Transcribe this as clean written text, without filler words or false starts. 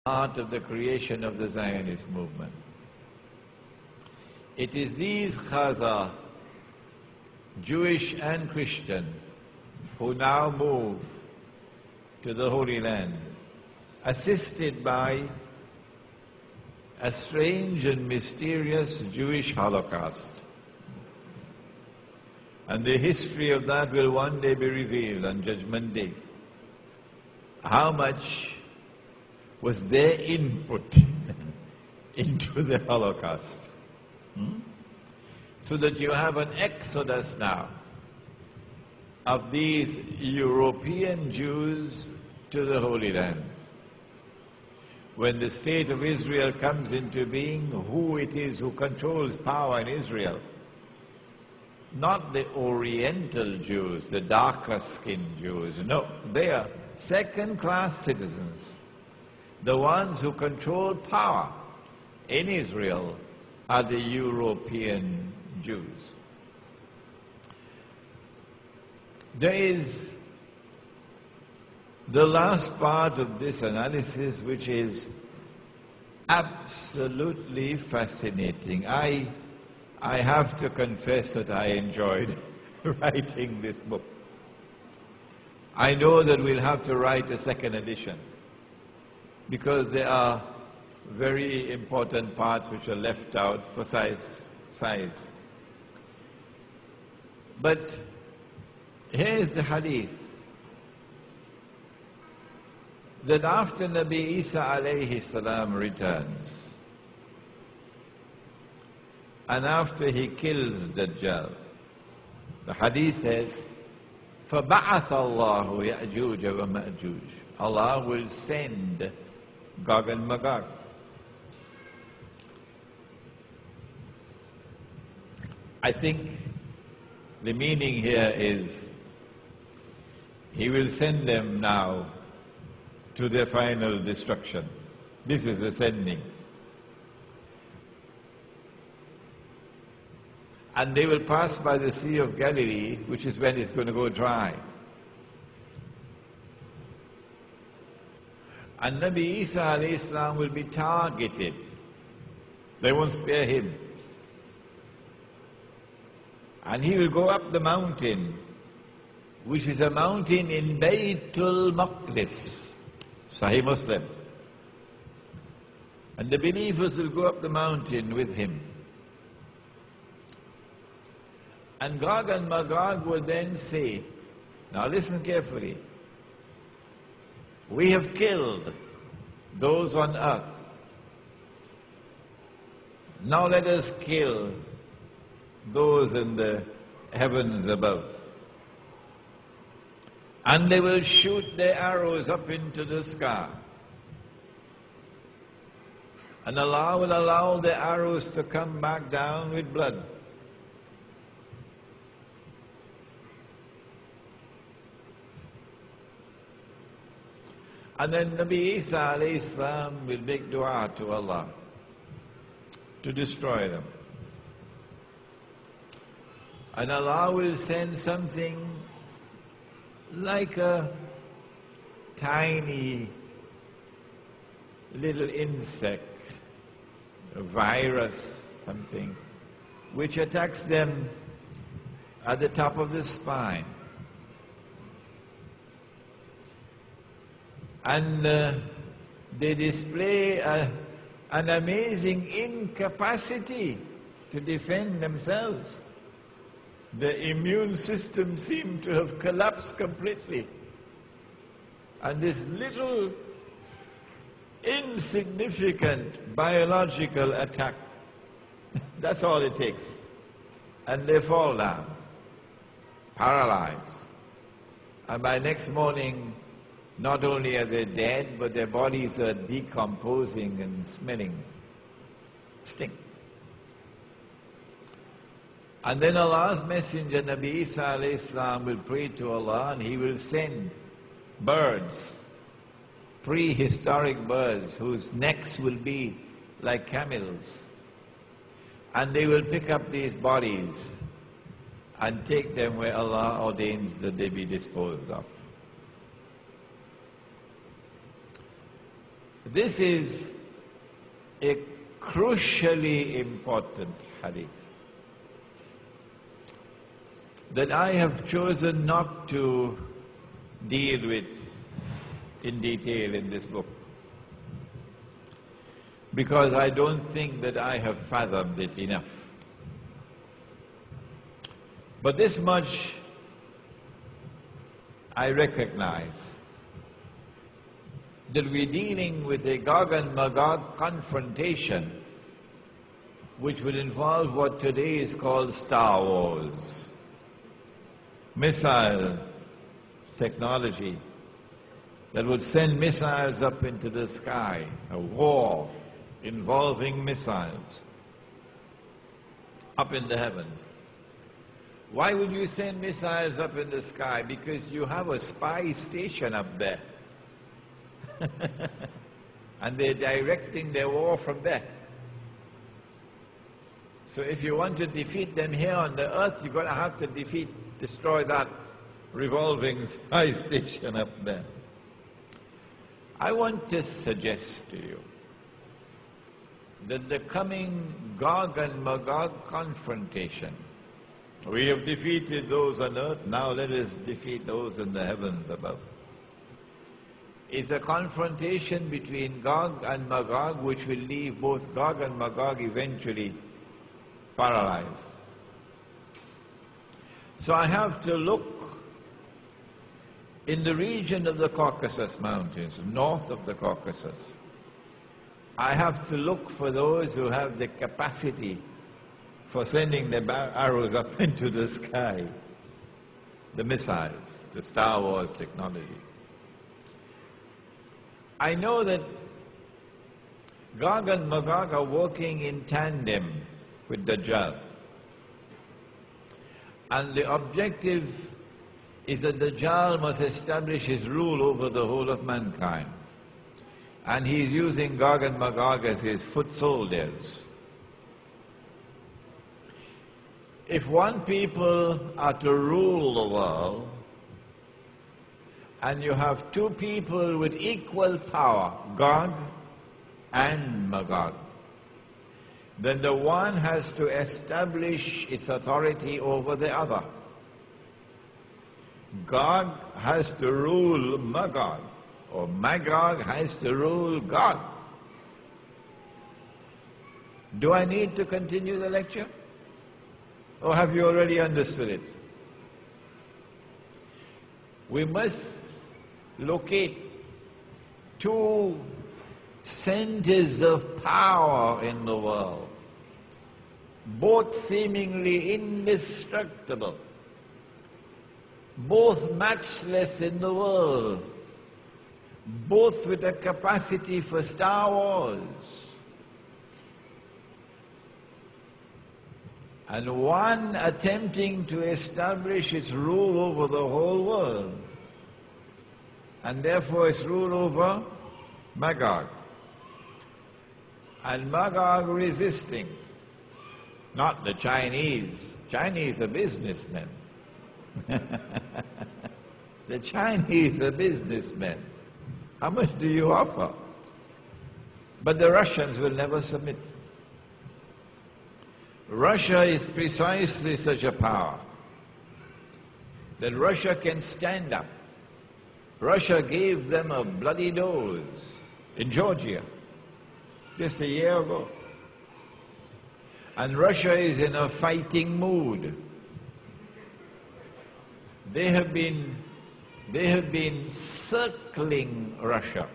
part of the creation of the Zionist movement. It is these Khaza, Jewish and Christian, who now move to the Holy Land, assisted by a strange and mysterious Jewish Holocaust. And the history of that will one day be revealed on Judgment Day. How much was their input into the Holocaust? So that you have an exodus now of these European Jews to the Holy Land. When the state of Israel comes into being, who it is who controls power in Israel? Not the Oriental Jews, the darker-skinned Jews. No, they are second-class citizens. The ones who control power in Israel are the European Jews. There is the last part of this analysis, which is absolutely fascinating. I have to confess that I enjoyed writing this book. I know that we'll have to write a second edition because there are very important parts which are left out for size. But here's the hadith, that after Nabi Isa alayhi salam returns, and after he kills Dajjal, the hadith says, فَبَعَثَ اللَّهُ يَأْجُوجَ وَمَأْجُوجَ. Allah will send Gog and Magog. I think the meaning here is He will send them now to their final destruction. This is the sending. And they will pass by the Sea of Galilee, which is when it's going to go dry. And Nabi Isa alayhi salam will be targeted. They won't spare him. And he will go up the mountain, which is a mountain in Baytul Maqdis, Sahih Muslim. And the believers will go up the mountain with him. And Gog and Magog will then say, now listen carefully, we have killed those on earth. Now let us kill those in the heavens above. And they will shoot their arrows up into the sky. And Allah will allow the arrows to come back down with blood. And then Nabi Isa alayhi salam will make dua to Allah to destroy them. And Allah will send something like a tiny little insect, a virus, something, which attacks them at the top of the spine. And they display an amazing incapacity to defend themselves. The immune system seemed to have collapsed completely. And this little insignificant biological attack, that's all it takes. And they fall down, paralyzed. And by next morning, not only are they dead, but their bodies are decomposing and smelling stink. And then Allah's messenger, Nabi Isa alayhi salam, will pray to Allah and he will send birds, prehistoric birds, whose necks will be like camels. And they will pick up these bodies and take them where Allah ordains that they be disposed of. This is a crucially important hadith that I have chosen not to deal with in detail in this book, because I don't think that I have fathomed it enough. But this much I recognize, that we're dealing with a Gog and Magog confrontation which would involve what today is called Star Wars. Missile technology that would send missiles up into the sky, a war involving missiles up in the heavens. Why would you send missiles up in the sky? Because you have a spy station up there. And they're directing their war from there. So if you want to defeat them here on the earth, you're going to have to destroy that revolving spy station up there. I want to suggest to you that the coming Gog and Magog confrontation, we have defeated those on earth, now let us defeat those in the heavens above, is a confrontation between Gog and Magog which will leave both Gog and Magog eventually paralyzed. So I have to look in the region of the Caucasus Mountains, north of the Caucasus. I have to look for those who have the capacity for sending their arrows up into the sky, the missiles, the Star Wars technology. I know that Gog and Magog are working in tandem with Dajjal. And the objective is that Dajjal must establish his rule over the whole of mankind. And he's using Gog and Magog as his foot soldiers. If one people are to rule the world, and you have two people with equal power, Gog and Magog, then the one has to establish its authority over the other. Gog has to rule Magog, or Magog has to rule Gog. Do I need to continue the lecture? Or have you already understood it? We must locate two centers of power in the world, both seemingly indestructible, both matchless in the world, both with a capacity for Star Wars, and one attempting to establish its rule over the whole world, and therefore its rule over Magog, and Magog resisting. Not the Chinese. Chinese are businessmen. The Chinese are businessmen. How much do you offer? But the Russians will never submit. Russia is precisely such a power that Russia can stand up. Russia gave them a bloody dose in Georgia just a year ago. And Russia is in a fighting mood. They have been circling Russia.